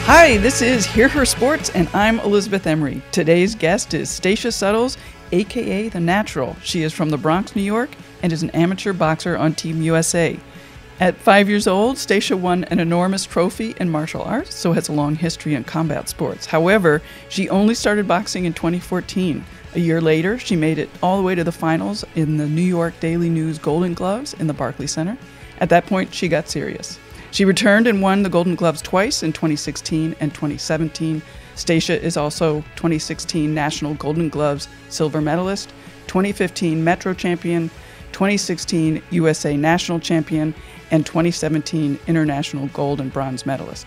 Hi, this is Hear Her Sports, and I'm Elizabeth Emery. Today's guest is Stacia Suttles, aka The Natural. She is from the Bronx, New York, and is an amateur boxer on Team USA. At 5 years old, Stacia won an enormous trophy in martial arts, so has a long history in combat sports. However, she only started boxing in 2014. A year later, she made it all the way to the finals in the New York Daily News Golden Gloves in the Barclays Center. At that point, she got serious. She returned and won the Golden Gloves twice in 2016 and 2017. Stacia is also 2016 National Golden Gloves silver medalist, 2015 Metro champion, 2016 USA National champion, and 2017 International gold and bronze medalist.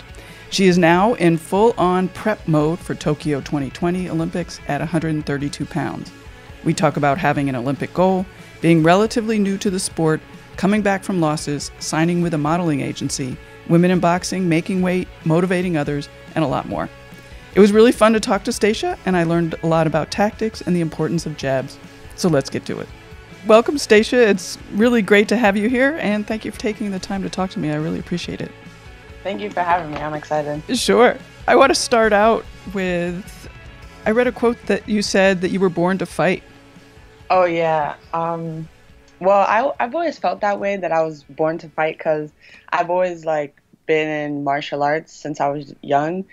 She is now in full-on prep mode for Tokyo 2020 Olympics at 132 pounds. We talk about having an Olympic goal, being relatively new to the sport, coming back from losses, signing with a modeling agency, women in boxing, making weight, motivating others, and a lot more. It was really fun to talk to Stacia, and I learned a lot about tactics and the importance of jabs. So let's get to it. Welcome, Stacia. It's really great to have you here, and thank you for taking the time to talk to me. I really appreciate it. Thank you for having me. I'm excited. Sure. I want to start out with, I read a quote that you said that you were born to fight. Oh, yeah. Well, I've always felt that way, that I was born to fight, because I've always, been in martial arts since I was young.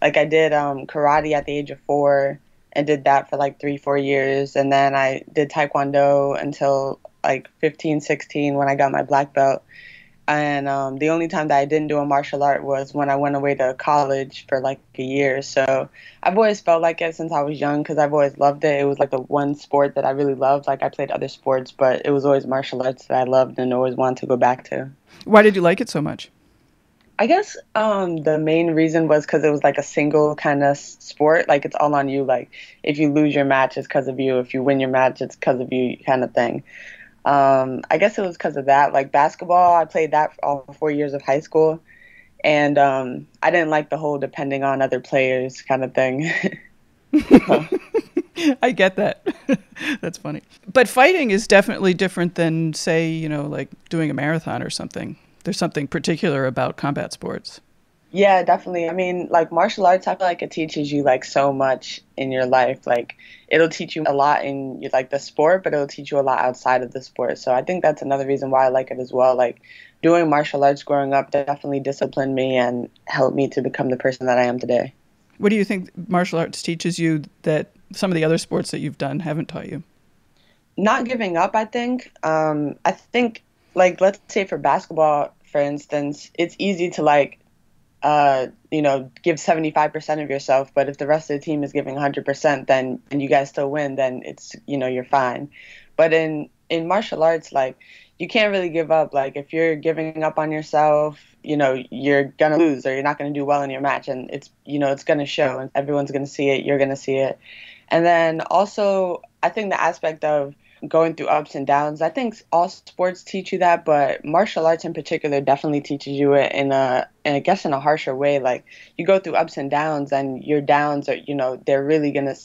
I did karate at the age of 4 and did that for 3-4 years. And then I did taekwondo until 15, 16 when I got my black belt. And the only time that I didn't do a martial art was when I went away to college for a year. So I've always felt like it since I was young, because I've always loved it. It was the one sport that I really loved. I played other sports, but it was always martial arts that I loved and always wanted to go back to. Why did you like it so much? I guess the main reason was because it was a single kind of sport. It's all on you. If you lose your match, it's because of you. If you win your match, it's because of you, kind of thing. I guess it was because of that. Basketball, I played that for all 4 years of high school. And I didn't like the whole depending on other players kind of thing. I get that. That's funny. But fighting is definitely different than, say, doing a marathon or something. There's something particular about combat sports. Yeah, definitely. I mean, martial arts, I feel like it teaches you so much in your life. It'll teach you a lot in the sport, but it'll teach you a lot outside of the sport. So I think that's another reason why I like it as well. Doing martial arts growing up definitely disciplined me and helped me to become the person that I am today. What do you think martial arts teaches you that some of the other sports that you've done haven't taught you? Not giving up, I think. I think, let's say for basketball, for instance, it's easy to give 75% of yourself, but if the rest of the team is giving 100%, then and you guys still win, then it's you're fine. But in martial arts, you can't really give up. If you're giving up on yourself, you're gonna lose or you're not gonna do well in your match, and it's it's gonna show, and everyone's gonna see it. You're gonna see it, and then also I think the aspect of going through ups and downs. I think all sports teach you that, but martial arts in particular definitely teaches you it in a harsher way. You go through ups and downs, and your downs are, they're really going to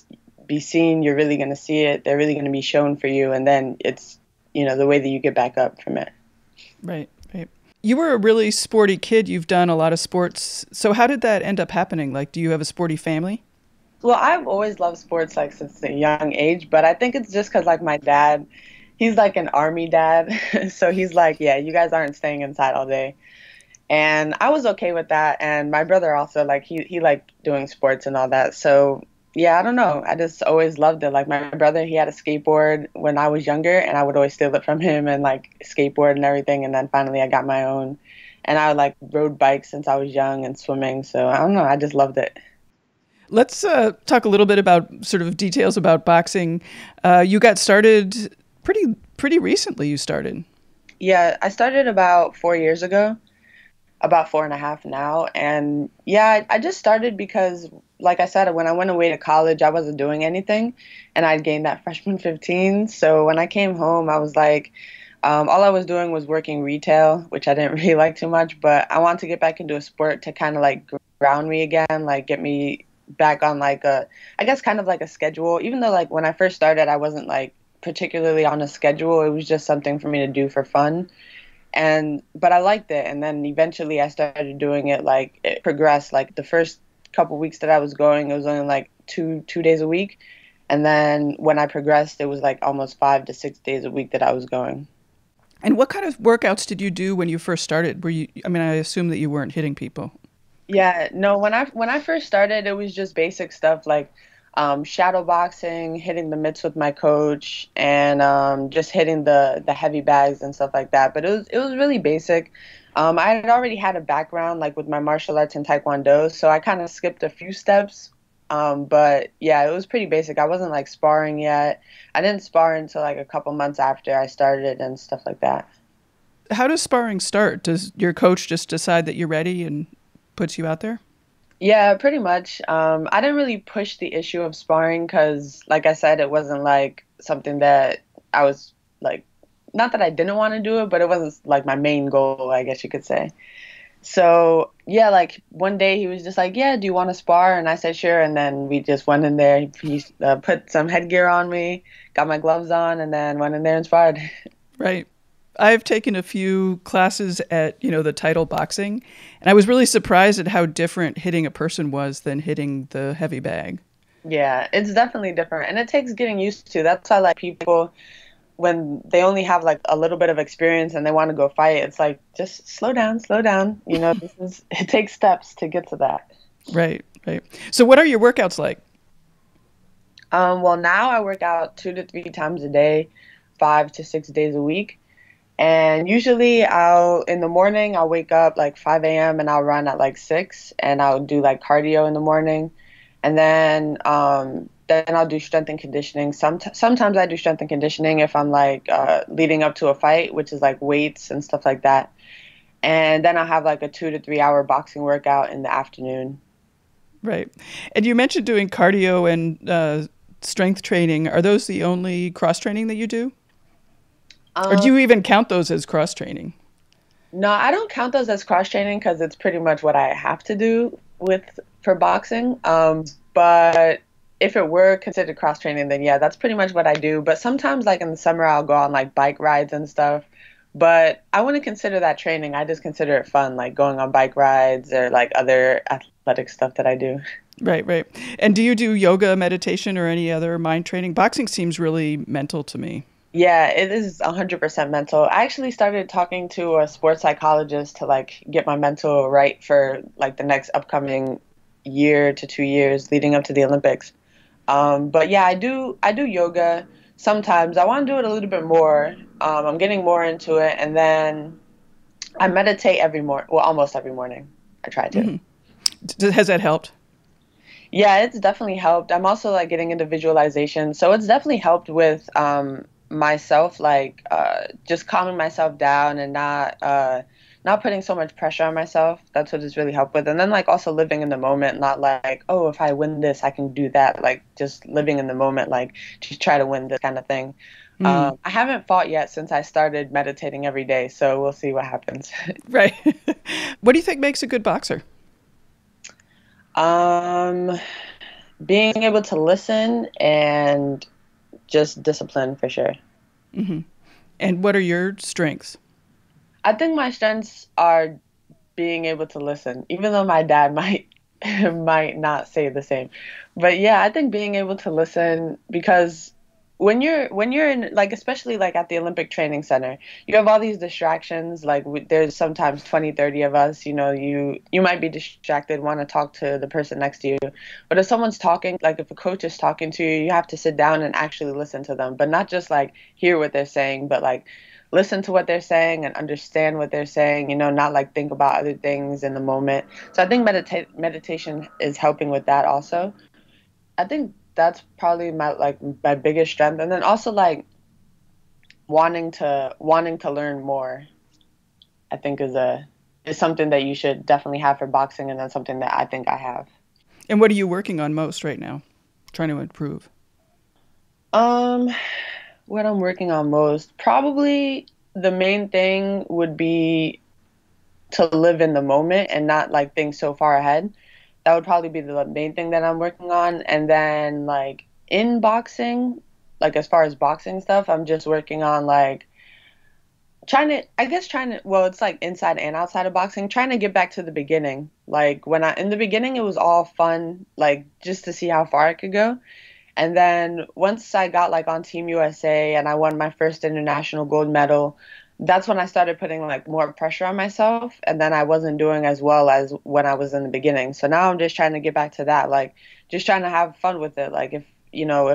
be seen. You're really going to see it. They're really going to be shown for you. And then it's, the way that you get back up from it. Right, right. You were a really sporty kid. You've done a lot of sports. So how did that end up happening? Do you have a sporty family? Well, I've always loved sports since a young age, but I think it's just because my dad, he's an army dad, so he's yeah, you guys aren't staying inside all day, and I was okay with that. And my brother also he liked doing sports and all that. So yeah, I don't know, I just always loved it. My brother, he had a skateboard when I was younger, and I would always steal it from him and skateboard and everything. And then finally I got my own, and I rode bikes since I was young and swimming. So I don't know, I just loved it. Let's talk a little bit about sort of details about boxing. You got started pretty recently. You started. Yeah, I started about 4 years ago, about 4.5 now. And yeah, I just started because, like I said, when I went away to college, I wasn't doing anything, and I'd gained that freshman 15. So when I came home, I was all I was doing was working retail, which I didn't really like too much, but I wanted to get back into a sport to kind of ground me again, get me back on I guess kind of a schedule. Even though when I first started, I wasn't particularly on a schedule. It was just something for me to do for fun. But I liked it. And then eventually I started doing it, like it progressed. Like the first couple weeks that I was going, it was only like two days a week. And then when I progressed, it was like almost 5 to 6 days a week that I was going. And what kind of workouts did you do when you first started? I mean, I assume that you weren't hitting people. Yeah, no, when I first started, it was just basic stuff like shadow boxing, hitting the mitts with my coach, and just hitting the heavy bags and stuff like that. But it was really basic. I had already had a background like with my martial arts and taekwondo, so I kind of skipped a few steps. But yeah, it was pretty basic. I wasn't like sparring yet. I didn't spar until like a couple months after I started and stuff like that. How does sparring start? Does your coach just decide that you're ready and puts you out there? Yeah, pretty much. I didn't really push the issue of sparring because, like I said, it wasn't like something that I was like, not that I didn't want to do it, but it wasn't like my main goal, I guess you could say. So, yeah, like one day he was just like, "Yeah, do you want to spar?" And I said, "Sure." And then we just went in there. He put some headgear on me, got my gloves on, and then went in there and sparred. Right. I've taken a few classes at, the title boxing, and I was really surprised at how different hitting a person was than hitting the heavy bag. Yeah, it's definitely different, and it takes getting used to. That's why, like, people, when they only have like a little bit of experience and they want to go fight, it's like just slow down, slow down. It takes steps to get to that. Right, right. So what are your workouts like? Well, now I work out 2 to 3 times a day, 5 to 6 days a week. And usually in the morning, I'll wake up like 5 a.m. and I'll run at like 6 and I'll do like cardio in the morning. And then I'll do strength and conditioning. Sometimes I do strength and conditioning if I'm like leading up to a fight, which is like weights and stuff like that. And then I'll have like a 2 to 3 hour boxing workout in the afternoon. Right. And you mentioned doing cardio and strength training. Are those the only cross training that you do? Or do you even count those as cross training? No, I don't count those as cross training because it's pretty much what I have to do for boxing. But if it were considered cross training, then yeah, that's pretty much what I do. But sometimes, like in the summer, I'll go on like bike rides and stuff. But I wouldn't consider that training. I just consider it fun, like going on bike rides or like other athletic stuff that I do. Right, right. And do you do yoga, meditation, or any other mind training? Boxing seems really mental to me. Yeah, it is 100% mental. I actually started talking to a sports psychologist to like get my mental right for like the next upcoming year to 2 years leading up to the Olympics. But yeah, I do yoga sometimes. I want to do it a little bit more. I'm getting more into it, and then I meditate every morning. Well, almost every morning. I try to. Has that helped? Yeah, it's definitely helped. I'm also like getting into visualization, so it's definitely helped with myself, like just calming myself down and not putting so much pressure on myself. That's what it's really helped with. And then like also living in the moment, not like, oh, if I win this, I can do that. Like just living in the moment, like just try to win this kind of thing. I haven't fought yet since I started meditating every day, so we'll see what happens. Right. What do you think makes a good boxer? Um, Being able to listen and just discipline for sure. And what are your strengths? I think my strengths are being able to listen, even though my dad might might not say the same. But yeah, I think being able to listen because when you're in like especially like at the Olympic Training Center, you have all these distractions like there's sometimes 20, 30 of us, you might be distracted, want to talk to the person next to you. But if someone's talking, like if a coach is talking to you, you have to sit down and actually listen to them, but not just like hear what they're saying, but like listen to what they're saying and understand what they're saying, not like think about other things in the moment. So I think meditation is helping with that also. I think that's probably my biggest strength. And then also like wanting to learn more, I think is something that you should definitely have for boxing, and that's something that I think I have. And what are you working on most right now? Trying to improve? Um what I'm working on most, probably the main thing would be to live in the moment and not like think so far ahead. That would probably be the main thing that I'm working on. And then like in boxing, like as far as boxing stuff, I'm just working on like well, it's like inside and outside of boxing, trying to get back to the beginning. Like in the beginning, it was all fun, like just to see how far I could go. And then once I got like on Team USA and I won my first international gold medal, that's when I started putting like more pressure on myself. And then I wasn't doing as well as when I was in the beginning. So now I'm just trying to get back to that, like just trying to have fun with it. Like if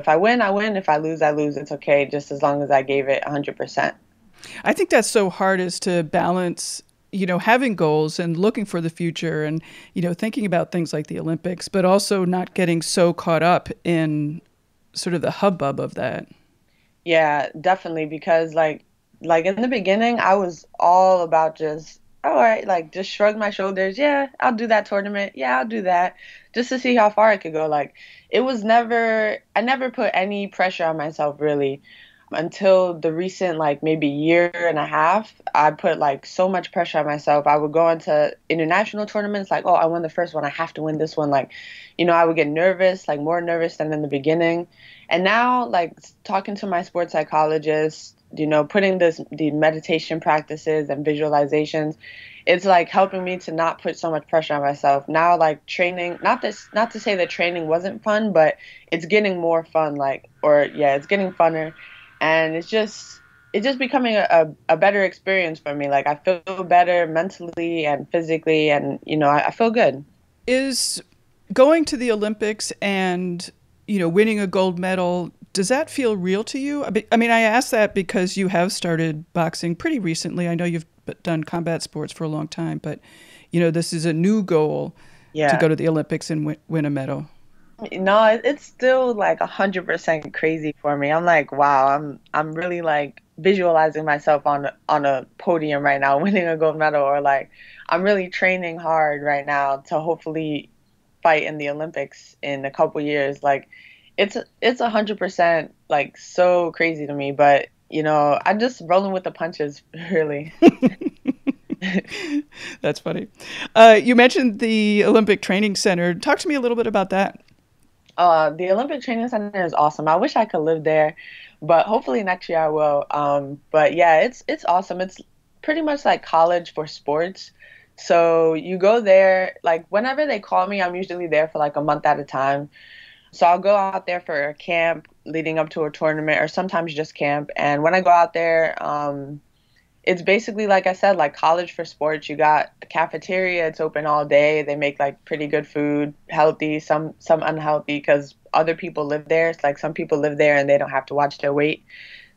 I win, I win. If I lose, I lose. It's okay, just as long as I gave it 100%. I think that's so hard is to balance, having goals and looking for the future and, thinking about things like the Olympics, but also not getting so caught up in sort of the hubbub of that. Yeah, definitely. Because like in the beginning, I was all about just, all right, like just shrug my shoulders. Yeah, I'll do that tournament. Yeah, I'll do that, just to see how far I could go. Like I never put any pressure on myself really until the recent like maybe year and a half. I put like so much pressure on myself. I would go into international tournaments like, oh, I won the first one, I have to win this one. Like, I would get nervous, like more nervous than in the beginning. And now, like talking to my sports psychologist, putting the meditation practices and visualizations, it's like helping me to not put so much pressure on myself. Now, like training, not to say that training wasn't fun, but it's getting more fun, like, or yeah, it's getting funner. And it's just becoming a better experience for me. Like I feel better mentally and physically, and I feel good. Is going to the Olympics and, winning a gold medal, does that feel real to you? I mean, I ask that because you have started boxing pretty recently. I know you've done combat sports for a long time, but, this is a new goal to Yeah. go to the Olympics and win a medal. No, it's still like 100% crazy for me. I'm like, wow, I'm really like visualizing myself on a podium right now, winning a gold medal, or like I'm really training hard right now to hopefully fight in the Olympics in a couple years. Like it's 100% like so crazy to me, but I'm just rolling with the punches, really. That's funny. You mentioned the Olympic Training Center. Talk to me a little bit about that. The Olympic Training Center is awesome. I wish I could live there, but hopefully next year I will. But yeah, it's awesome. It's pretty much like college for sports. So you go there, like whenever they call me, I'm usually there for like a month at a time. So I'll go out there for a camp leading up to a tournament, or sometimes just camp. And when I go out there, it's basically like I said, like college for sports. You got a cafeteria, it's open all day. They make like pretty good food, healthy, some unhealthy because other people live there. It's like some people live there and they don't have to watch their weight.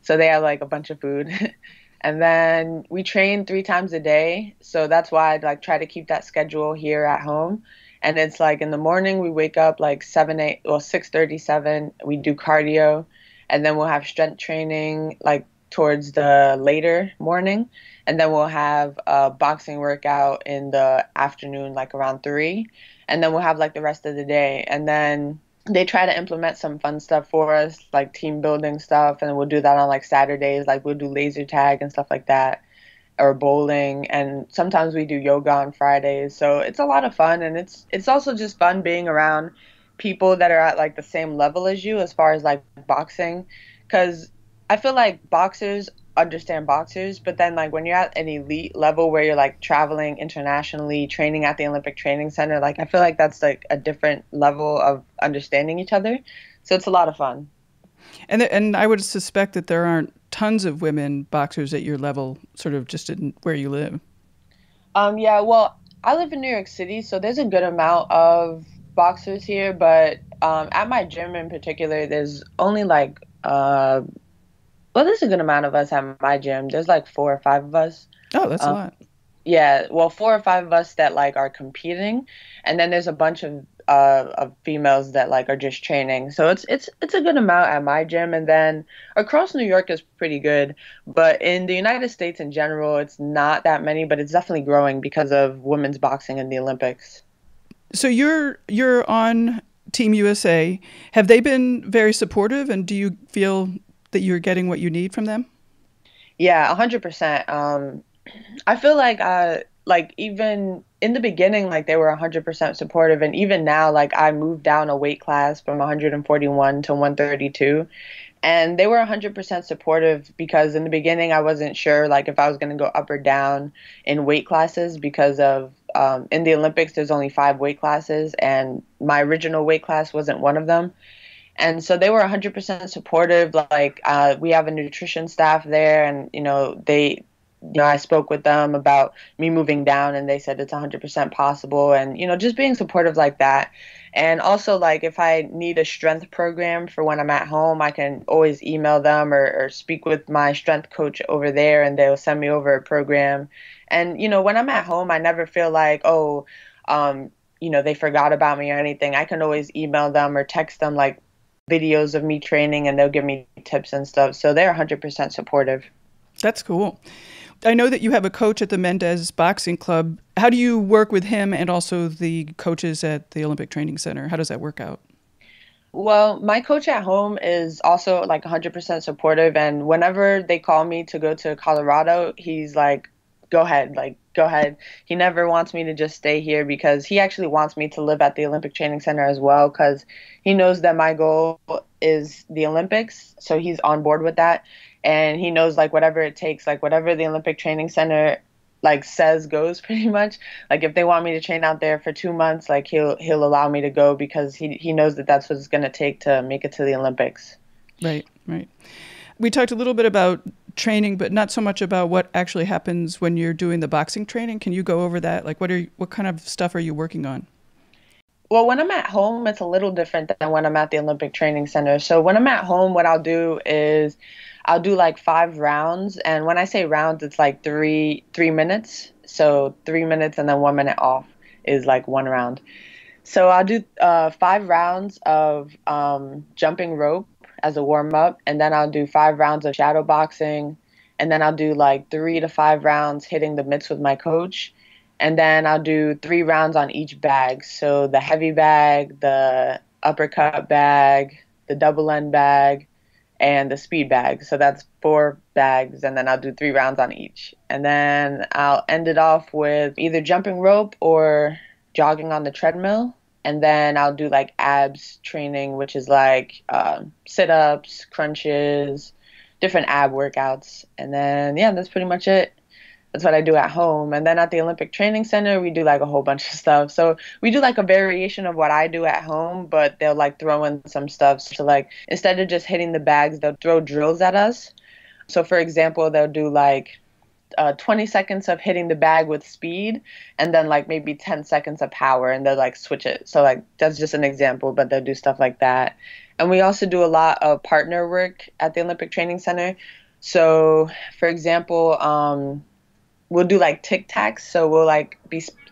So they have like a bunch of food. And then we train 3 times a day. So that's why I like try to keep that schedule here at home. And it's like in the morning we wake up like 7, 8, well 6:37. We do cardio, and then we'll have strength training like towards the later morning, and then we'll have a boxing workout in the afternoon, like around 3, and then we'll have like the rest of the day. And then they try to implement some fun stuff for us, like team building stuff, and we'll do that on like Saturdays, like we'll do laser tag and stuff like that, or bowling, and sometimes we do yoga on Fridays. So it's a lot of fun, and it's also just fun being around people that are at like the same level as you as far as like boxing, because I feel like boxers understand boxers, but then like when you're at an elite level where you're like traveling internationally, training at the Olympic Training Center, like I feel like that's like a different level of understanding each other. So it's a lot of fun. And I would suspect that there aren't tons of women boxers at your level, sort of just in where you live. Yeah, well, I live in New York City, so there's a good amount of boxers here, but at my gym in particular, there's only like well, there's a good amount of us at my gym. There's like 4 or 5 of us. Oh, that's a Um, lot. yeah, well, 4 or 5 of us that like are competing, and then there's a bunch of females that like are just training. So it's a good amount at my gym, and then across New York is pretty good. But in the United States in general, it's not that many, but it's definitely growing because of women's boxing in the Olympics. So you're on Team USA. Have they been very supportive, and do you feel that you're getting what you need from them? Yeah, 100%. I feel like even in the beginning, like they were 100% supportive, and even now, like I moved down a weight class from 141 to 132, And they were 100% supportive because in the beginning I wasn't sure like if I was going to go up or down in weight classes because of in the Olympics there's only 5 weight classes and my original weight class wasn't one of them. And so they were 100% supportive. Like we have a nutrition staff there, and I spoke with them about me moving down, and they said it's 100% possible, and just being supportive like that. And also, like if I need a strength program for when I'm at home, I can always email them or speak with my strength coach over there, and they'll send me over a program. And when I'm at home, I never feel like, oh, they forgot about me or anything. I can always email them or text them like videos of me training and they'll give me tips and stuff. So they're 100% supportive. That's cool. I know that you have a coach at the Mendez Boxing Club. How do you work with him and also the coaches at the Olympic Training Center? How does that work out? Well, my coach at home is also like 100% supportive. And whenever they call me to go to Colorado, he's like, go ahead, like, go ahead. He never wants me to just stay here because he actually wants me to live at the Olympic Training Center as well because he knows that my goal is the Olympics. So he's on board with that. And he knows like whatever it takes, like whatever the Olympic Training Center like says goes pretty much. Like if they want me to train out there for 2 months, like he'll allow me to go because he knows that that's what it's going to take to make it to the Olympics. Right, right. We talked a little bit about training, but not so much about what actually happens when you're doing the boxing training. Can you go over that? Like what kind of stuff are you working on? Well, when I'm at home, it's a little different than when I'm at the Olympic Training Center. So when I'm at home, what I'll do is I'll do like 5 rounds. And when I say rounds, it's like three minutes. So 3 minutes and then 1 minute off is like one round. So I'll do 5 rounds of jumping rope as a warm up. And then I'll do 5 rounds of shadow boxing. And then I'll do like 3 to 5 rounds hitting the mitts with my coach. And then I'll do 3 rounds on each bag. So the heavy bag, the uppercut bag, the double end bag, and the speed bag. So that's 4 bags. And then I'll do 3 rounds on each. And then I'll end it off with either jumping rope or jogging on the treadmill. And then I'll do like abs training, which is like sit-ups, crunches, different ab workouts. And then, yeah, that's pretty much it. That's what I do at home. And then at the Olympic Training Center, we do like a whole bunch of stuff. So we do like a variation of what I do at home, but they'll like throw in some stuff. So like instead of just hitting the bags, they'll throw drills at us. So for example, they'll do like 20 seconds of hitting the bag with speed and then like maybe 10 seconds of power and they'll like switch it. So like that's just an example, but they'll do stuff like that. And we also do a lot of partner work at the Olympic Training Center. So for example, we'll do like tic-tacs. So we'll like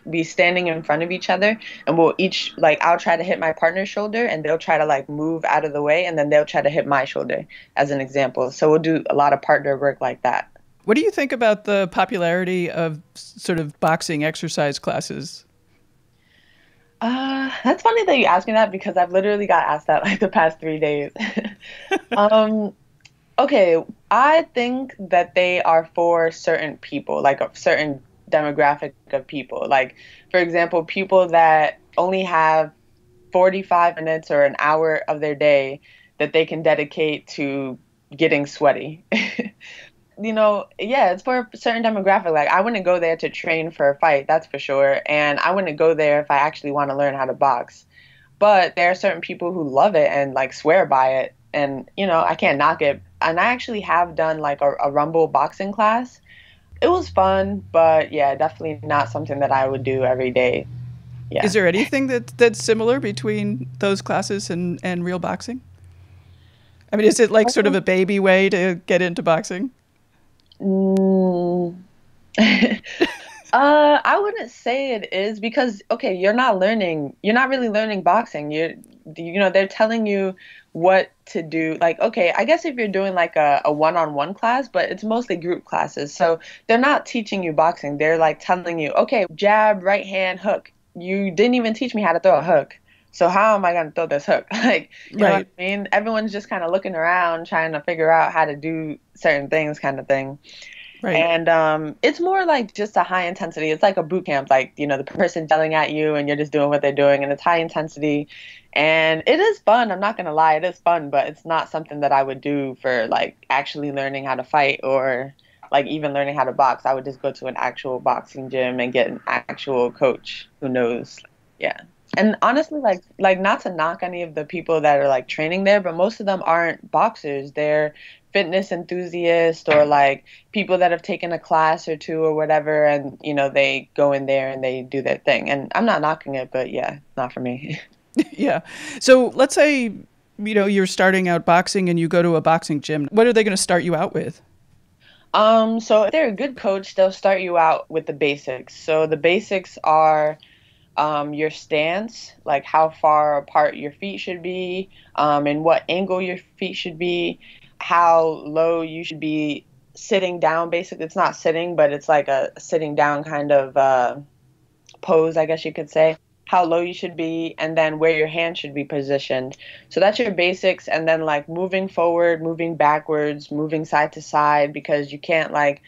be standing in front of each other and we'll each like I'll try to hit my partner's shoulder and they'll try to like move out of the way and then they'll try to hit my shoulder as an example. So we'll do a lot of partner work like that. What do you think about the popularity of sort of boxing exercise classes? That's funny that you asked me that because I've literally got asked that like the past 3 days. Okay, I think that they are for certain people, like a certain demographic of people. Like, for example, people that only have 45 minutes or an hour of their day that they can dedicate to getting sweaty. Yeah, it's for a certain demographic. Like, I wouldn't go there to train for a fight, that's for sure. And I wouldn't go there if I actually want to learn how to box. But there are certain people who love it and like swear by it. And, I can't knock it. And I actually have done like a Rumble boxing class. It was fun, but yeah, definitely not something that I would do every day. Yeah. Is there anything that's similar between those classes and real boxing? I mean, is it like sort of a baby way to get into boxing? I wouldn't say it is because, okay, you're not really learning boxing. They're telling you what to do. Like, okay, I guess if you're doing like a one-on-one class, but it's mostly group classes. So they're not teaching you boxing. They're like telling you, okay, jab, right hand, hook. You didn't even teach me how to throw a hook. So how am I going to throw this hook? Like, you know what I mean? Everyone's just kind of looking around, trying to figure out how to do certain things kind of thing. Right. And it's more like just a high intensity. It's like a boot camp, like, the person yelling at you and you're just doing what they're doing, and it's high intensity. And it is fun. I'm not gonna lie, it is fun, but it's not something that I would do for like actually learning how to fight or like even learning how to box. I would just go to an actual boxing gym and get an actual coach who knows. Yeah. And honestly, like not to knock any of the people that are like training there, but most of them aren't boxers. They're fitness enthusiasts or like people that have taken a class or two or whatever, and they go in there and they do their thing. And I'm not knocking it, but yeah, not for me. Yeah. So let's say, you're starting out boxing and you go to a boxing gym. What are they going to start you out with? So if they're a good coach, they'll start you out with the basics. So the basics are your stance, like how far apart your feet should be, and what angle your feet should be, how low you should be sitting down. Basically, it's not sitting, but it's like a sitting down kind of pose, I guess you could say. How low you should be, and then where your hand should be positioned. So that's your basics. And then like moving forward, moving backwards, moving side to side, because you can't like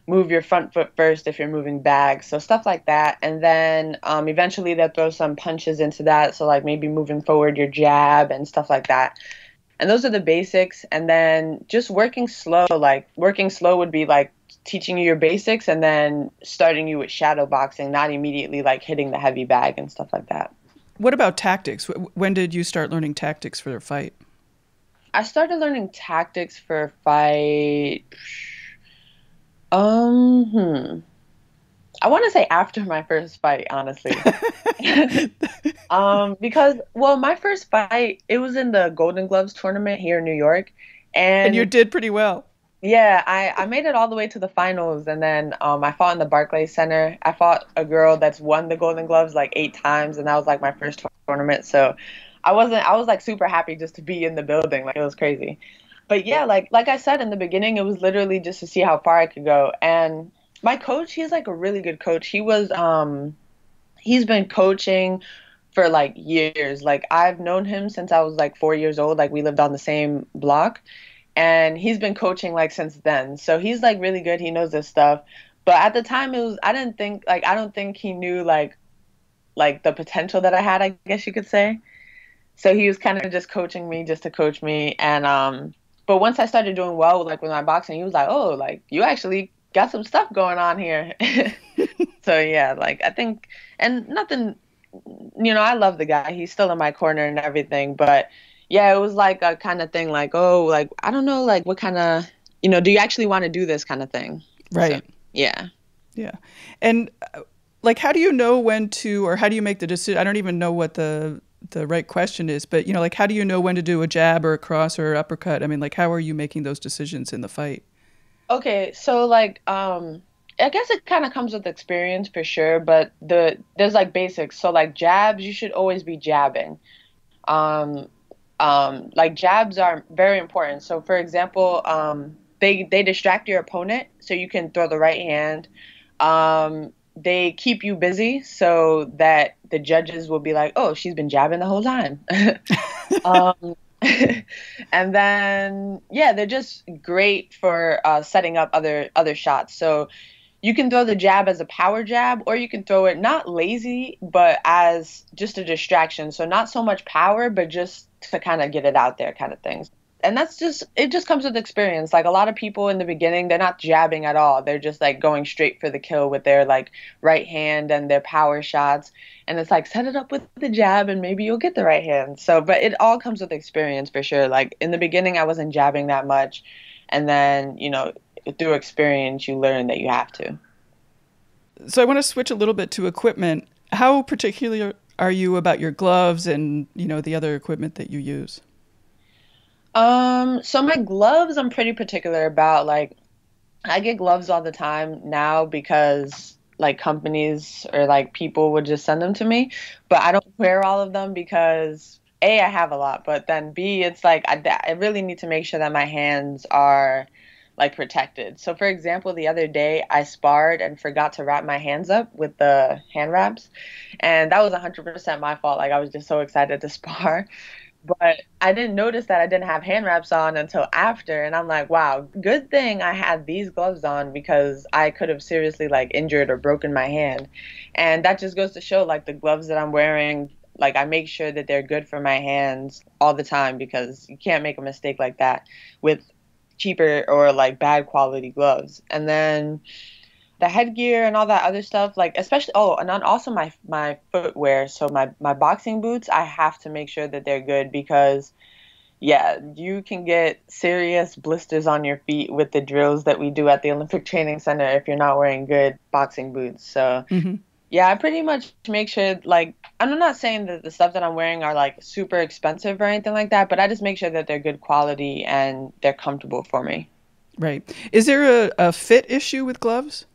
move your front foot first if you're moving back. So stuff like that. And then eventually they'll throw some punches into that. So like maybe moving forward, your jab and stuff like that. And those are the basics. And then just working slow, like working slow would be like teaching you your basics and then starting you with shadow boxing, not immediately like hitting the heavy bag and stuff like that. What about tactics? When did you start learning tactics for a fight? I started learning tactics for a fight. Um, I want to say after my first fight, honestly. Because well, my first fight, it was in the Golden Gloves tournament here in New York, And you and did pretty well. yeah, I made it all the way to the finals, and then I fought in the Barclays Center. I fought a girl that's won the Golden Gloves like 8 times, and that was like my first tournament. So I was like super happy just to be in the building. Like it was crazy. But yeah, like I said in the beginning, it was literally just to see how far I could go. And my coach, he's like a really good coach. He's been coaching for like years. Like I've known him since I was like 4 years old. Like we lived on the same block, and he's been coaching like since then. So he's like really good. He knows this stuff. But at the time, it was I don't think he knew like the potential that I had, I guess you could say. So he was kind of just coaching me just to coach me. And but once I started doing well like with my boxing, he was like, "Oh, like you actually got some stuff going on here." So yeah, like I think, and nothing, I love the guy. He's still in my corner and everything. But yeah, it was like a kind of thing like, oh, like I don't know, like what kind of, do you actually want to do this kind of thing? So Right. yeah. Yeah. And like, how do you know when to, or how do you make the decision? I don't even know what the right question is, but like, how do you know when to do a jab or a cross or uppercut? I mean, like, how are you making those decisions in the fight? Okay, so like I guess it kind of comes with experience for sure, but there's like basics. So like jabs, you should always be jabbing. Um like jabs are very important. So for example, they distract your opponent so you can throw the right hand. They keep you busy so that the judges will be like, "Oh, she's been jabbing the whole time." Um, and then yeah, they're just great for setting up other shots. So you can throw the jab as a power jab, or you can throw it not lazy, but as just a distraction. So not so much power, but just to kind of get it out there, kind of things. And it just comes with experience. Like a lot of people in the beginning, they're not jabbing at all. They're just like going straight for the kill with their like right hand and their power shots. And it's like set it up with the jab and maybe you'll get the right hand. So, but it all comes with experience for sure. Like in the beginning, I wasn't jabbing that much. And then, through experience, you learn that you have to. So I want to switch a little bit to equipment. How particular are you about your gloves and, the other equipment that you use? So my gloves, I'm pretty particular about. Like, I get gloves all the time now because like companies or like people would just send them to me, but I don't wear all of them because A, I have a lot, but then B, it's like I really need to make sure that my hands are like protected. So for example, the other day I sparred and forgot to wrap my hands up with the hand wraps, and that was 100% my fault. Like I was just so excited to spar. But I didn't notice that I didn't have hand wraps on until after. And I'm like, wow, good thing I had these gloves on because I could have seriously like injured or broken my hand. And that just goes to show like the gloves that I'm wearing, like I make sure that they're good for my hands all the time because you can't make a mistake like that with cheaper or like bad quality gloves. And then the headgear and all that other stuff, like especially and then also my footwear. So my boxing boots, I have to make sure that they're good because yeah, you can get serious blisters on your feet with the drills that we do at the Olympic Training Center if you're not wearing good boxing boots. So Hmm. yeah, I pretty much make sure like I'm not saying that the stuff that I'm wearing are like super expensive or anything like that, but I just make sure that they're good quality and they're comfortable for me. Right. Is there a fit issue with gloves?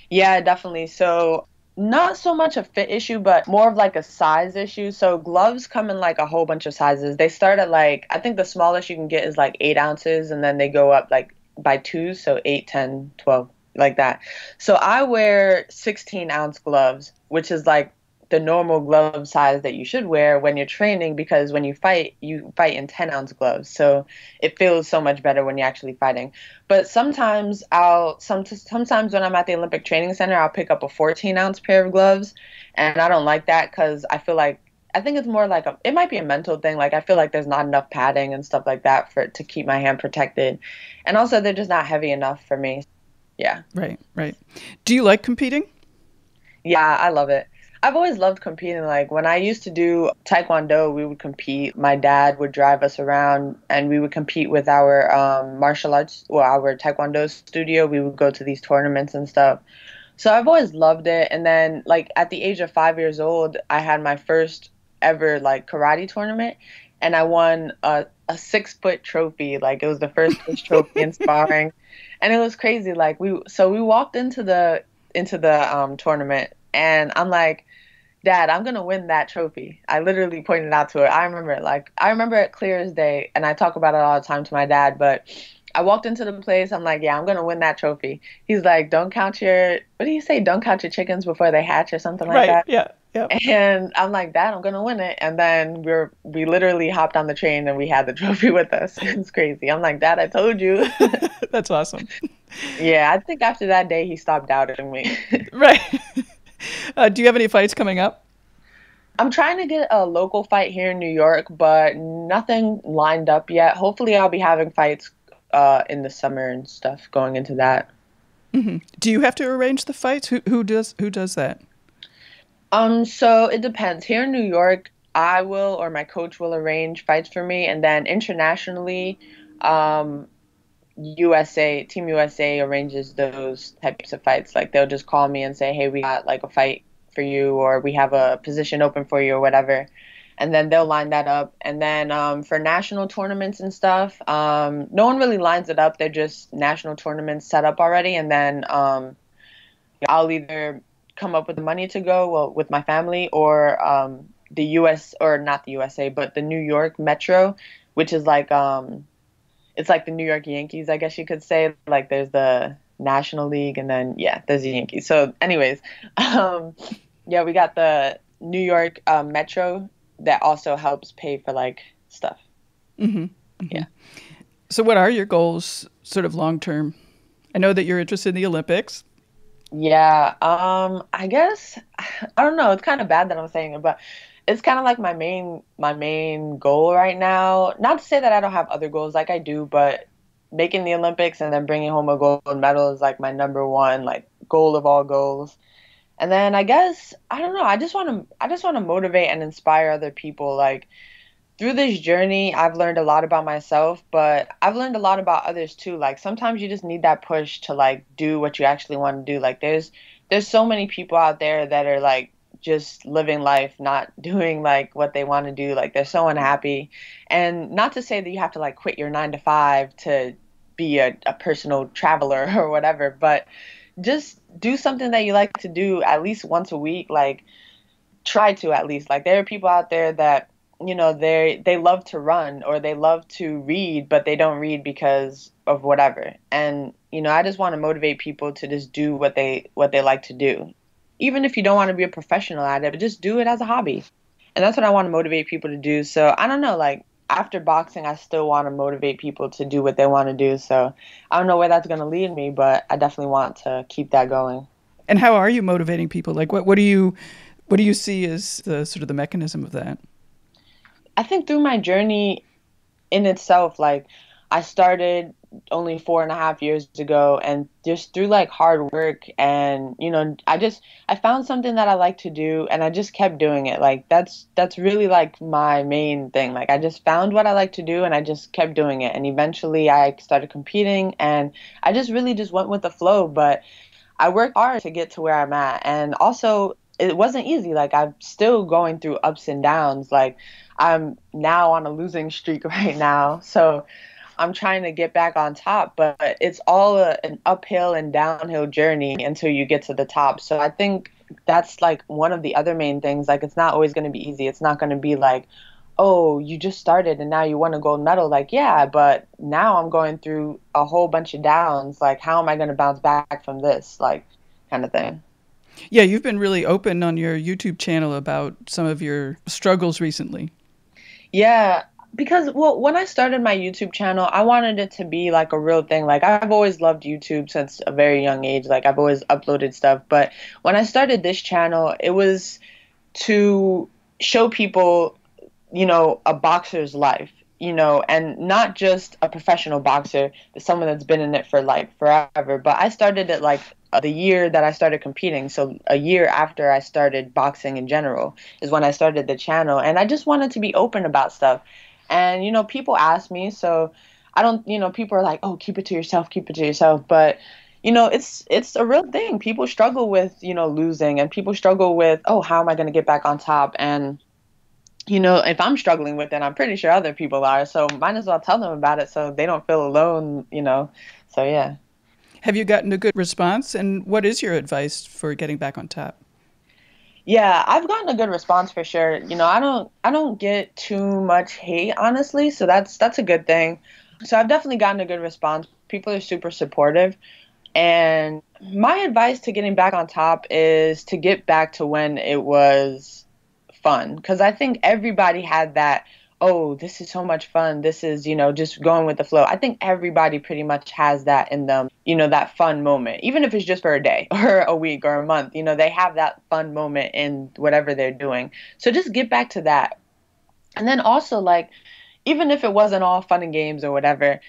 Yeah, definitely. So, not so much a fit issue, but more of like a size issue. So, gloves come in like a whole bunch of sizes. They start at like, I think the smallest you can get is like 8 ounces, and then they go up like by twos. So, 8, 10, 12, like that. So, I wear 16-ounce gloves, which is like the normal glove size that you should wear when you're training because when you fight in 10-ounce gloves. So, it feels so much better when you're actually fighting. But sometimes when I'm at the Olympic Training Center, I'll pick up a 14-ounce pair of gloves, and I don't like that because I think it's more like it might be a mental thing. Like I feel like there's not enough padding and stuff like that to keep my hand protected, and also they're just not heavy enough for me. Yeah. Right, right. Do you like competing? Yeah, I love it. I've always loved competing. Like when I used to do Taekwondo, we would compete. My dad would drive us around and we would compete with our martial arts, well, our Taekwondo studio. We would go to these tournaments and stuff. So I've always loved it. And then, like, at the age of 5 years old, I had my first ever, like, karate tournament. And I won a 6 foot trophy. Like, it was the first place trophy in sparring. And it was crazy. Like, we walked into the tournament and I'm like, Dad, I'm gonna win that trophy. I literally pointed out to it. I remember it clear as day, and I talk about it all the time to my dad. But I walked into the place. I'm like, yeah, I'm gonna win that trophy. He's like, don't count your, what do you say? Don't count your chickens before they hatch or something like Right. that. Yeah. Yeah. And I'm like, Dad, I'm gonna win it. And then we literally hopped on the train and we had the trophy with us. It's crazy. I'm like, Dad, I told you. That's awesome. Yeah, I think after that day he stopped doubting me. Right. Do you have any fights coming up? I'm trying to get a local fight here in New York, but nothing lined up yet. Hopefully, I'll be having fights in the summer and stuff going into that. Do you have to arrange the fights? Who does that? So it depends. Here in New York, I will or my coach will arrange fights for me, and then internationally, um, Team USA arranges those types of fights. Like they'll just call me and say, "Hey, we got like a fight for you, or we have a position open for you, or whatever." And then they'll line that up. And then for national tournaments and stuff, no one really lines it up. They're just national tournaments set up already. And then I'll either come up with the money to go, well, with my family, or the US, or not the USA, but the New York Metro, which is like it's like the New York Yankees, I guess you could say. Like there's the National League, and then yeah, there's the Yankees. So, anyways, um, yeah, we got the New York Metro that also helps pay for like stuff. Yeah. So, what are your goals, sort of long term? I know that you're interested in the Olympics. Yeah, I guess I don't know. It's kind of bad that I'm saying it, but it's kind of like my main goal right now. Not to say that I don't have other goals, like I do, but making the Olympics and then bringing home a gold medal is like my number one like goal of all goals. And then I guess I don't know. I just want to motivate and inspire other people. Like through this journey, I've learned a lot about myself, but I've learned a lot about others too. Like sometimes you just need that push to like do what you actually want to do. Like there's so many people out there that are like just living life, not doing like what they want to do. Like they're so unhappy. And not to say that you have to like quit your 9 to 5 to be a personal traveler or whatever, but just do something that you like to do at least once a week. Like try to at least. Like there are people out there that they love to run or they love to read, but they don't read because of whatever. And I just want to motivate people to just do what they like to do, even if you don't want to be a professional at it, but just do it as a hobby. And that's what I want to motivate people to do. So I don't know, like after boxing, I still want to motivate people to do what they want to do. So I don't know where that's going to lead me, but I definitely want to keep that going. And how are you motivating people? Like, what do you see as the sort of the mechanism of that? I think through my journey in itself, like I started only 4.5 years ago, and just through like hard work and I found something that I like to do, and I just kept doing it. Like that's really like my main thing. Like I just found what I like to do, and I just kept doing it, and eventually I started competing, and I just really just went with the flow. But I worked hard to get to where I'm at. And also, it wasn't easy. Like, I'm still going through ups and downs. Like, I'm now on a losing streak right now. So I'm trying to get back on top, but it's all an uphill and downhill journey until you get to the top. So I think that's like one of the other main things. Like, it's not always going to be easy. It's not going to be like, oh, you just started and now you won a gold medal. Like, yeah, but now I'm going through a whole bunch of downs. Like, how am I going to bounce back from this? Like, kind of thing. Yeah, you've been really open on your YouTube channel about some of your struggles recently. Yeah, because well, when I started my YouTube channel, I wanted it to be like a real thing. Like I've always loved YouTube since a very young age. Like I've always uploaded stuff, but when I started this channel, it was to show people, a boxer's life, and not just a professional boxer, but someone that's been in it for like forever. But I started it like the year that I started competing. So a year after I started boxing in general is when I started the channel. And I just wanted to be open about stuff. And, people ask me, so I don't, people are like, oh, keep it to yourself, keep it to yourself. But it's a real thing. People struggle with, losing, and people struggle with, oh, how am I going to get back on top? And if I'm struggling with it, I'm pretty sure other people are. So might as well tell them about it so they don't feel alone. So yeah. Have you gotten a good response? And what is your advice for getting back on top? Yeah, I've gotten a good response for sure. I don't get too much hate, honestly, so that's a good thing. So I've definitely gotten a good response. People are super supportive. And my advice to getting back on top is to get back to when it was fun, because I think everybody had that, oh, this is so much fun, this is just going with the flow. I think everybody pretty much has that in them, that fun moment, even if it's just for a day or a week or a month. They have that fun moment in whatever they're doing. So just get back to that. And then also, like, even if it wasn't all fun and games or whatever,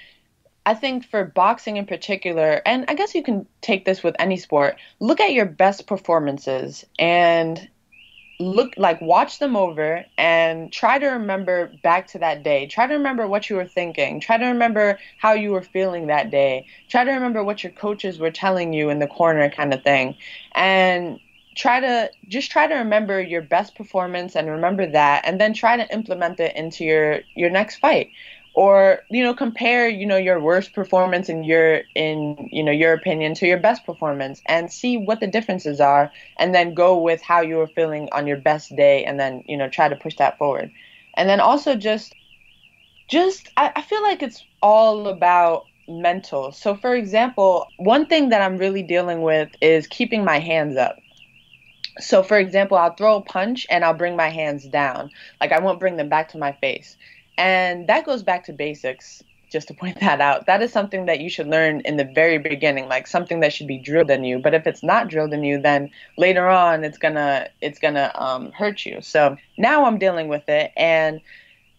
I think for boxing in particular, and I guess you can take this with any sport, look at your best performances and watch them over and try to remember back to that day. Try to remember what you were thinking. Try to remember how you were feeling that day. Try to remember what your coaches were telling you in the corner, kind of thing. And try to remember your best performance and remember that, and then try to implement it into your next fight. Or compare your worst performance in your opinion to your best performance, and see what the differences are, and then go with how you were feeling on your best day, and then try to push that forward. And then also I feel like it's all about mental. So for example, one thing that I'm really dealing with is keeping my hands up. So for example, I'll throw a punch and I'll bring my hands down. Like I won't bring them back to my face. And that goes back to basics, just to point that out. That is something that you should learn in the very beginning, like something that should be drilled in you. But if it's not drilled in you, then later on it's gonna hurt you. So now I'm dealing with it, and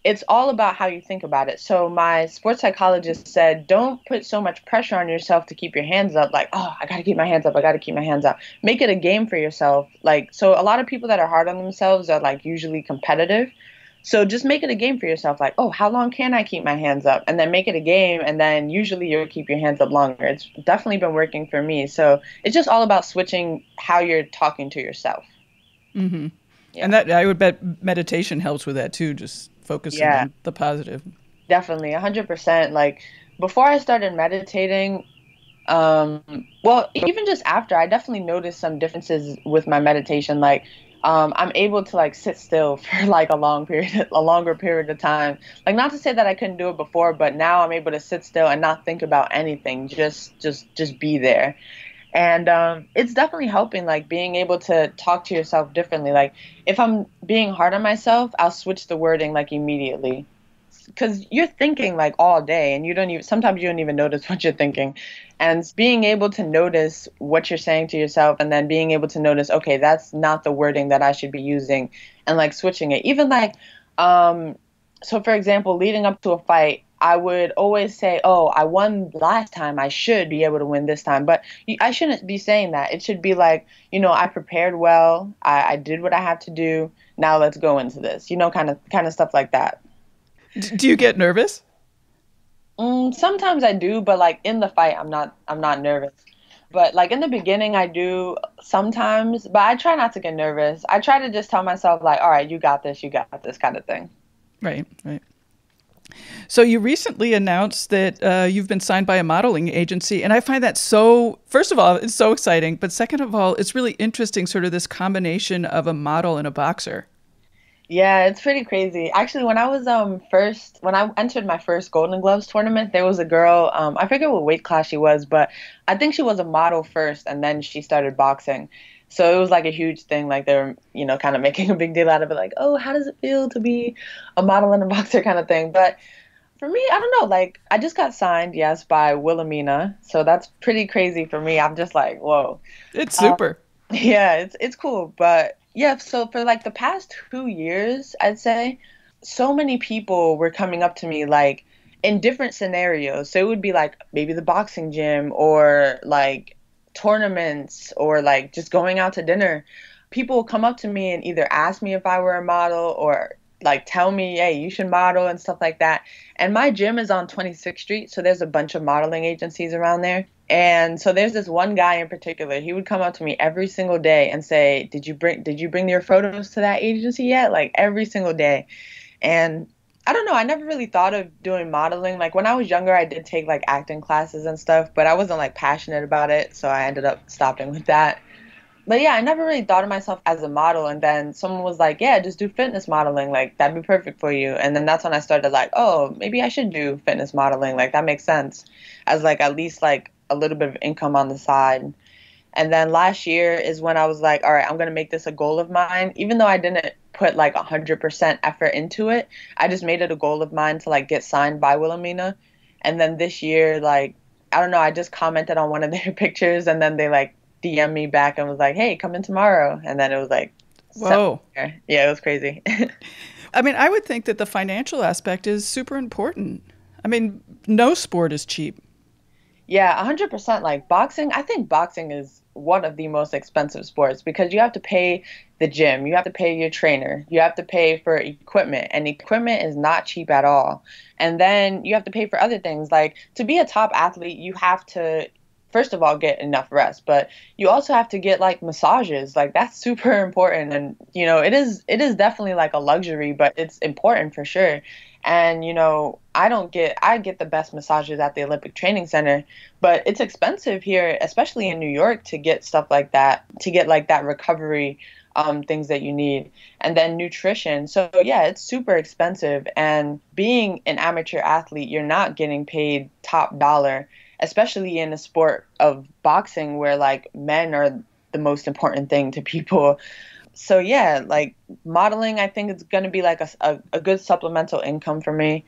it's all about how you think about it. So my sports psychologist said, don't put so much pressure on yourself to keep your hands up. Like, oh, I got to keep my hands up. I got to keep my hands up. Make it a game for yourself. Like, so a lot of people that are hard on themselves are like usually competitive. So just make it a game for yourself. Like, oh, how long can I keep my hands up? And then make it a game. And then usually you'll keep your hands up longer. It's definitely been working for me. So it's just all about switching how you're talking to yourself. Mm-hmm. Yeah. And that, I would bet meditation helps with that too, just focusing Yeah. on the positive. Definitely, 100%. Like before I started meditating, well, even just after, I definitely noticed some differences with my meditation. Like, I'm able to like sit still for like a longer period of time. Like, not to say that I couldn't do it before, but now I'm able to sit still and not think about anything. Just be there. And it's definitely helping, like being able to talk to yourself differently. Like if I'm being hard on myself, I'll switch the wording like immediately. Because you're thinking like all day and you don't even, sometimes you don't even notice what you're thinking. And being able to notice what you're saying to yourself and then being able to notice, okay, that's not the wording that I should be using, and like switching it. Even like, um, so for example, leading up to a fight, I would always say, oh, I won last time. I should be able to win this time. But I shouldn't be saying that. It should be like, I prepared well. I did what I have to do. Now let's go into this, kind of stuff like that. Do you get nervous? Sometimes I do, but like in the fight, I'm not nervous. But like in the beginning, I do sometimes, but I try not to get nervous. I try to just tell myself like, all right, you got this kind of thing. Right, right. So you recently announced that you've been signed by a modeling agency, and I find that so, first of all, it's so exciting, but second of all, it's really interesting, sort of this combination of a model and a boxer. Yeah, it's pretty crazy. Actually, when I was when I entered my first Golden Gloves tournament, there was a girl, I forget what weight class she was, but I think she was a model first and then she started boxing. So it was like a huge thing, like they were, kind of making a big deal out of it, like, oh, how does it feel to be a model and a boxer kind of thing. But for me, I don't know, like I just got signed, yes, by Wilhelmina. So that's pretty crazy for me. I'm just like, whoa. It's Uh, super. yeah, it's cool, but yeah, so for like the past 2 years, I'd say, so many people were coming up to me like in different scenarios. So it would be like maybe the boxing gym or like tournaments or like just going out to dinner. People will come up to me and either ask me if I were a model or like tell me, hey, you should model and stuff like that. And my gym is on 26th Street, so there's a bunch of modeling agencies around there. And so there's this one guy in particular. He would come up to me every single day and say, "Did you bring your photos to that agency yet?" Like every single day. And I don't know, I never really thought of doing modeling. Like when I was younger, I did take like acting classes and stuff, but I wasn't like passionate about it, so I ended up stopping with that. But yeah, I never really thought of myself as a model. And then someone was like, yeah, just do fitness modeling. Like, that'd be perfect for you. And then that's when I started like, oh, maybe I should do fitness modeling. Like, that makes sense as like at least like a little bit of income on the side. And then last year is when I was like, all right, I'm going to make this a goal of mine. Even though I didn't put like 100% effort into it, I just made it a goal of mine to like get signed by Wilhelmina. And then this year, like, I don't know, I just commented on one of their pictures and then they like DM me back and was like, hey, come in tomorrow. And then it was like, Whoa. yeah, it was crazy. I mean, I would think that the financial aspect is super important. I mean, no sport is cheap. Yeah, 100%. Like boxing, I think boxing is one of the most expensive sports because you have to pay the gym, you have to pay your trainer, you have to pay for equipment, and equipment is not cheap at all. And then you have to pay for other things. Like to be a top athlete, you have to, first of all, get enough rest, but you also have to get like massages. Like that's super important. And, it is definitely like a luxury, but it's important for sure. And, I get the best massages at the Olympic Training Center, but it's expensive here, especially in New York, to get stuff like that, to get like that recovery, things that you need. And then nutrition. So yeah, it's super expensive. And being an amateur athlete, you're not getting paid top dollar, especially in a sport of boxing where like men are the most important thing to people. So yeah, like modeling, I think it's going to be like a good supplemental income for me.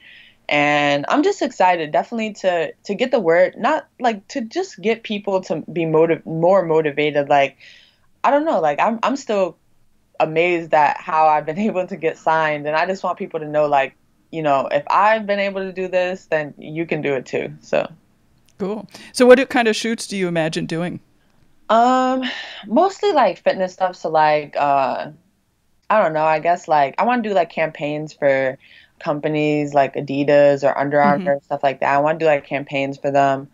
And I'm just excited, definitely to get the word, not like to just get people to be more motivated. Like, I don't know, like I'm still amazed at how I've been able to get signed. And I just want people to know, like, if I've been able to do this, then you can do it too. So, Cool. So what kind of shoots do you imagine doing? um, mostly like fitness stuff. So like, I don't know. I guess like I want to do like campaigns for companies like Adidas or Under Hmm. Armour, stuff like that. I want to do like campaigns for them.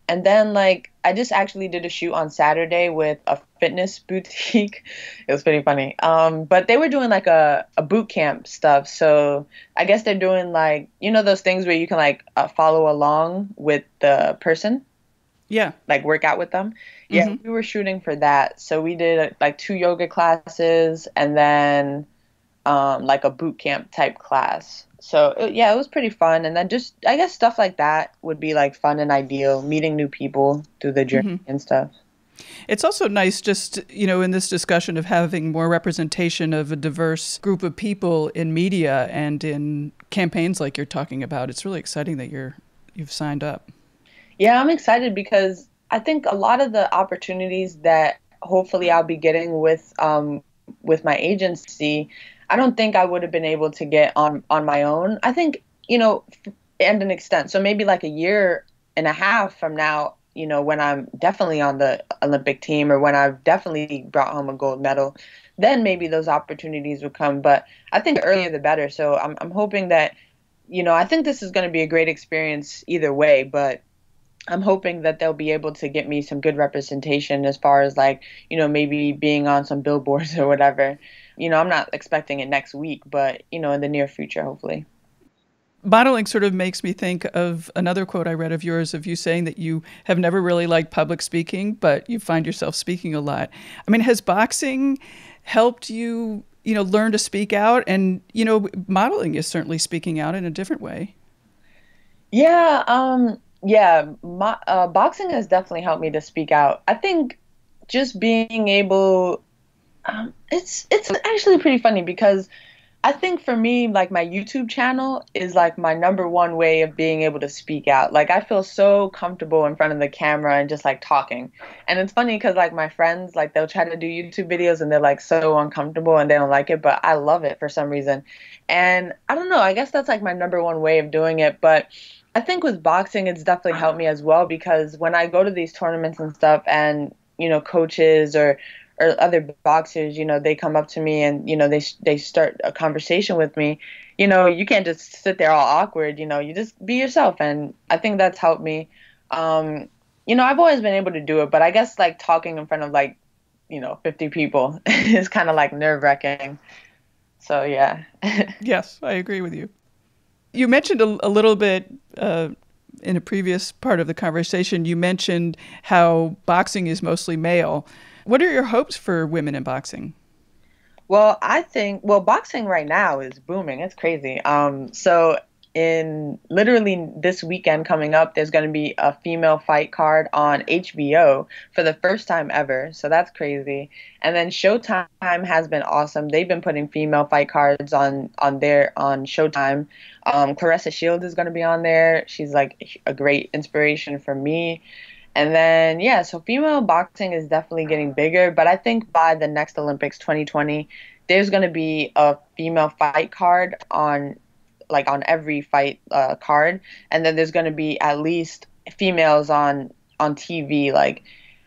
And then like I just actually did a shoot on Saturday with a fitness boutique. It was pretty funny. But they were doing like a boot camp stuff. So I guess they're doing like, those things where you can like follow along with the person, Yeah. like work out with them. Yeah, Hmm. we were shooting for that. So we did like two yoga classes and then like a boot camp type class. So yeah, it was pretty fun. And then just I guess stuff like that would be like fun and ideal, meeting new people through the journey Hmm. and stuff. It's also nice just, in this discussion of having more representation of a diverse group of people in media and in campaigns like you're talking about. It's really exciting that you've signed up. Yeah, I'm excited because I think a lot of the opportunities that hopefully I'll be getting with my agency, I don't think I would have been able to get on my own. I think, and an extent. So maybe like a year and a half from now, when I'm definitely on the Olympic team or when I've definitely brought home a gold medal, then maybe those opportunities would come. But I think the earlier the better. So I'm hoping that, I think this is going to be a great experience either way, but I'm hoping that they'll be able to get me some good representation as far as like, maybe being on some billboards or whatever. I'm not expecting it next week, but, in the near future, hopefully. Modeling sort of makes me think of another quote I read of yours of you saying that you have never really liked public speaking, but you find yourself speaking a lot. I mean, has boxing helped you, learn to speak out? And, modeling is certainly speaking out in a different way. Yeah, boxing has definitely helped me to speak out. I think just being able, it's actually pretty funny because I think for me, like my YouTube channel is like my number one way of being able to speak out. Like I feel so comfortable in front of the camera and just like talking. And it's funny because like my friends, like they'll try to do YouTube videos and they're like so uncomfortable and they don't like it, but I love it for some reason. And I don't know, I guess that's like my number one way of doing it. But I think with boxing, it's definitely helped me as well because when I go to these tournaments and stuff and, coaches or other boxers, they come up to me and, they start a conversation with me. You can't just sit there all awkward, you just be yourself. And I think that's helped me. I've always been able to do it, but I guess like talking in front of like, 50 people is kind of like nerve-wracking. So, yeah. Yes, I agree with you. You mentioned a little bit in a previous part of the conversation, you mentioned how boxing is mostly male. What are your hopes for women in boxing? Well, I think, boxing right now is booming. It's crazy. So in literally this weekend coming up, there's going to be a female fight card on HBO for the first time ever. So that's crazy. And then Showtime has been awesome. They've been putting female fight cards on Showtime. Claressa Shields is going to be on there. She's like a great inspiration for me. And then, yeah, so female boxing is definitely getting bigger. But I think by the next Olympics 2020, there's going to be a female fight card on every fight card. And then there's going to be at least females on TV, like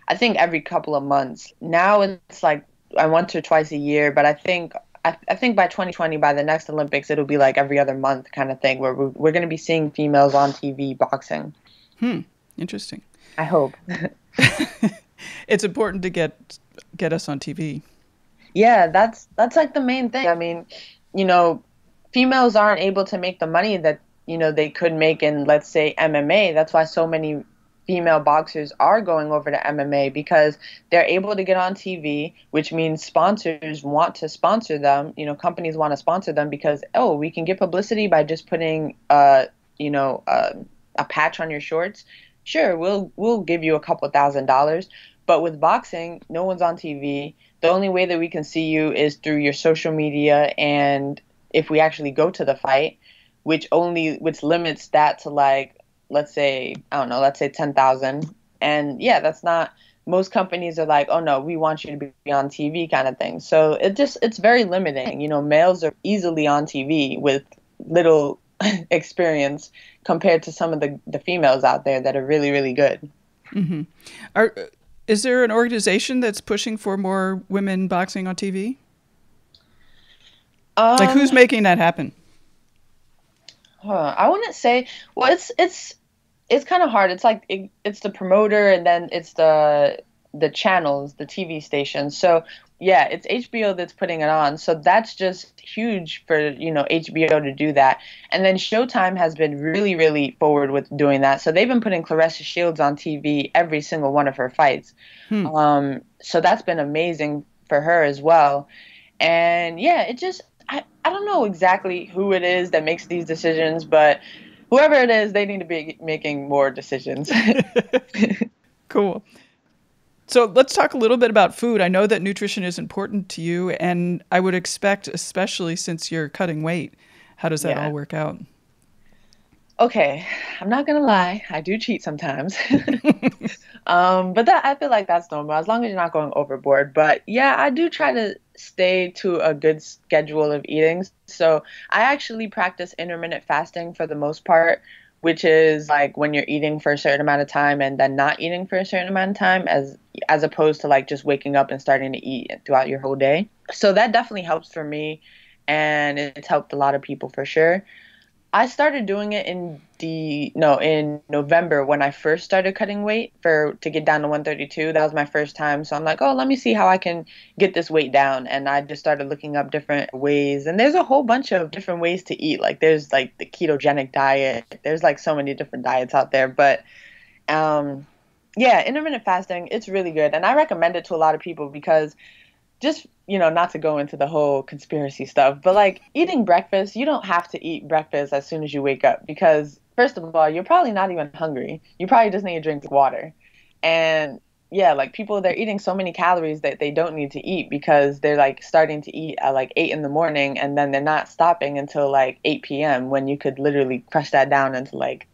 I think every couple of months. Now it's like once or twice a year. But I think by 2020, by the next Olympics, it'll be like every other month kind of thing where we're going to be seeing females on TV boxing. Interesting. I hope. It's important to get us on TV. Yeah, that's like the main thing. I mean, females aren't able to make the money that, they could make in, let's say, MMA. That's why so many female boxers are going over to MMA because they're able to get on TV, which means sponsors want to sponsor them. Companies want to sponsor them because, we can get publicity by just putting, a patch on your shorts. Sure, we'll give you a couple $1,000s, but with boxing, no one's on TV. The only way that we can see you is through your social media, and if we actually go to the fight, which limits that to like, let's say 10,000. And yeah, that's not, most companies are like, oh no, we want you to be on TV kind of thing. So it's very limiting. Males are easily on TV with little experience compared to some of the females out there that are really, really good. Mm-hmm. Is there an organization that's pushing for more women boxing on TV? Like who's making that happen? I wouldn't say. Well, it's kind of hard. It's like it's the promoter and then it's the channels, the TV stations. So yeah, it's HBO that's putting it on. So that's just huge for, HBO to do that. And then Showtime has been really, really forward with doing that. So they've been putting Claressa Shields on TV every single one of her fights. So that's been amazing for her as well. And yeah, I don't know exactly who it is that makes these decisions, but whoever it is, they need to be making more decisions. Cool. So let's talk a little bit about food. I know that nutrition is important to you, and I would expect, especially since you're cutting weight, how does that all work out? Okay, I'm not gonna lie, I do cheat sometimes. But that I feel like that's normal as long as you're not going overboard. But yeah, I do try to stay to a good schedule of eating. So I actually practice intermittent fasting for the most part, which is like when you're eating for a certain amount of time and then not eating for a certain amount of time as opposed to like just waking up and starting to eat throughout your whole day. So that definitely helps for me and it's helped a lot of people for sure. I started doing it in November when I first started cutting weight to get down to 132. That was my first time. So I'm like, oh, let me see how I can get this weight down. And I just started looking up different ways. And there's a whole bunch of different ways to eat. Like there's like the ketogenic diet. There's like so many different diets out there. But yeah, intermittent fasting, it's really good. And I recommend it to a lot of people because just, not to go into the whole conspiracy stuff, but like eating breakfast, you don't have to eat breakfast as soon as you wake up because, first of all, you're probably not even hungry. You probably just need to drink water. And yeah, like people, they're eating so many calories that they don't need to eat because they're like starting to eat at like 8 in the morning and then they're not stopping until like 8 p.m. when you could literally crush that down into like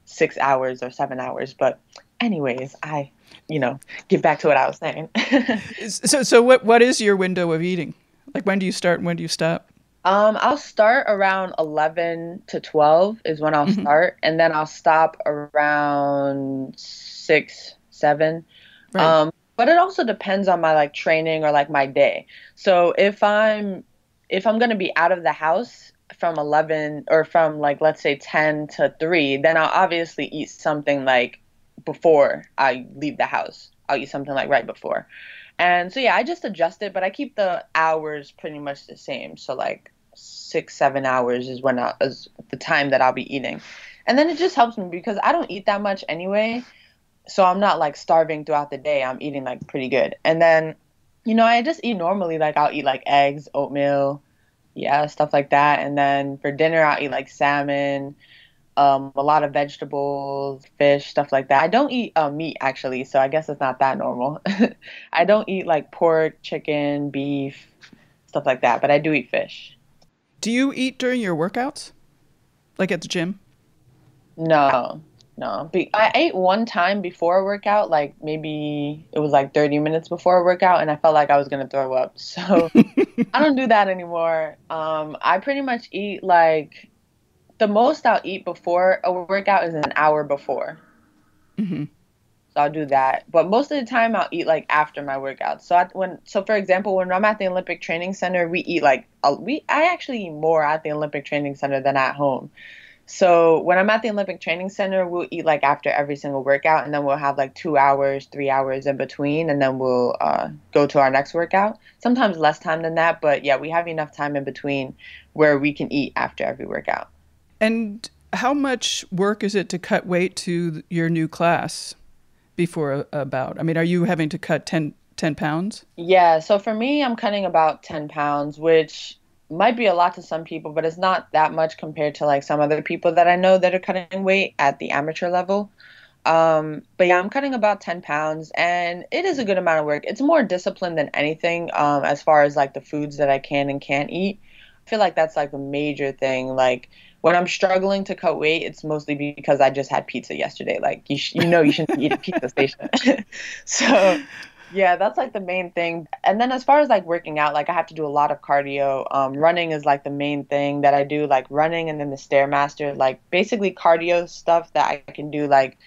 6 hours or 7 hours. But anyways, get back to what I was saying. So what is your window of eating? Like when do you start and when do you stop? I'll start around 11 to 12 is when I'll start, and then I'll stop around 6, 7. Right. But it also depends on my like training or like my day. So if I'm gonna be out of the house from 11 or from like let's say 10 to 3, then I'll obviously eat something like before I leave the house. I'll eat something like right before. And so yeah, I just adjust it, but I keep the hours pretty much the same. So like 6, 7 hours is the time that I'll be eating. And then it just helps me because I don't eat that much anyway. So I'm not like starving throughout the day. I'm eating like pretty good. And then, I just eat normally. Like I'll eat like eggs, oatmeal, yeah, stuff like that. And then for dinner, I'll eat like salmon, a lot of vegetables, fish, stuff like that. I don't eat meat actually, so I guess it's not that normal. I don't eat like pork, chicken, beef, stuff like that, but I do eat fish. Do you eat during your workouts? Like at the gym? No, no. I ate one time before a workout, like maybe it was like 30 minutes before a workout, and I felt like I was going to throw up. So I don't do that anymore. I pretty much eat like the most I'll eat before a workout is an hour before. Mm-hmm. So I'll do that. But most of the time I'll eat like after my workout. So for example, when I'm at the Olympic Training Center, we eat like I actually eat more at the Olympic Training Center than at home. So when I'm at the Olympic Training Center, we'll eat like after every single workout, and then we'll have like 2 hours, 3 hours in between, and then we'll go to our next workout. Sometimes less time than that, but yeah, we have enough time in between where we can eat after every workout. And how much work is it to cut weight to your new class before a bout? I mean, are you having to cut 10 pounds? Yeah, so for me, I'm cutting about 10 pounds, which might be a lot to some people, but it's not that much compared to like some other people that I know that are cutting weight at the amateur level. But yeah, I'm cutting about 10 pounds and it is a good amount of work. It's more discipline than anything, as far as like the foods that I can and can't eat. I feel like that's like a major thing. Like when I'm struggling to cut weight, it's mostly because I just had pizza yesterday. Like you shouldn't eat a pizza station. So yeah, that's like the main thing. And then as far as like working out, like I have to do a lot of cardio. Running is like the main thing that I do, like running and then the Stairmaster, like basically cardio stuff that I can do like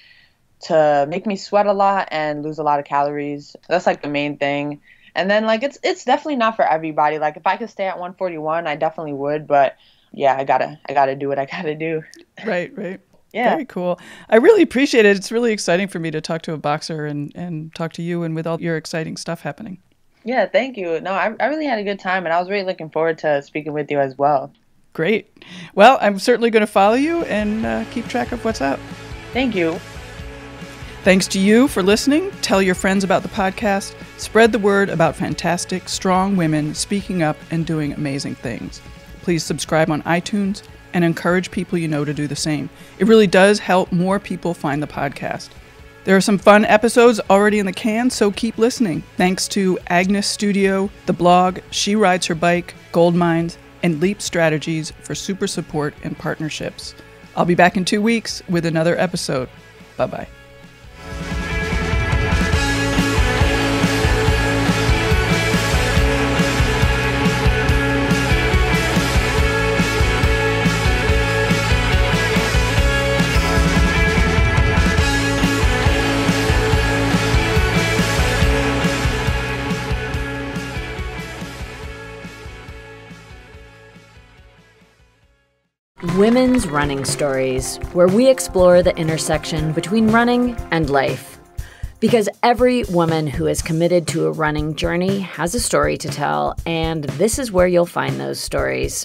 to make me sweat a lot and lose a lot of calories. That's like the main thing. And then like it's definitely not for everybody. Like if I could stay at 141, I definitely would, but yeah, I gotta do what I gotta do. Right. Yeah. Very cool. I really appreciate it. It's really exciting for me to talk to a boxer and talk to you and with all your exciting stuff happening. Yeah, thank you. No, I really had a good time and I was really looking forward to speaking with you as well. Great. Well, I'm certainly going to follow you and keep track of what's up. Thank you. Thanks to you for listening. Tell your friends about the podcast. Spread the word about fantastic, strong women speaking up and doing amazing things. Please subscribe on iTunes and encourage people you know to do the same. It really does help more people find the podcast. There are some fun episodes already in the can, so keep listening. Thanks to Agnes Studio, the blog, She Rides Her Bike, Gold Mines, and Leap Strategies for super support and partnerships. I'll be back in 2 weeks with another episode. Bye-bye. Women's Running Stories, where we explore the intersection between running and life. Because every woman who is committed to a running journey has a story to tell, and this is where you'll find those stories.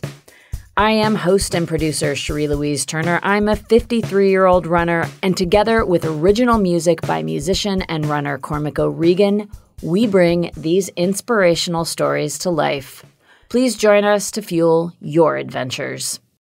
I am host and producer Cherie Louise Turner. I'm a 53-year-old runner, and together with original music by musician and runner Cormac O'Regan, we bring these inspirational stories to life. Please join us to fuel your adventures.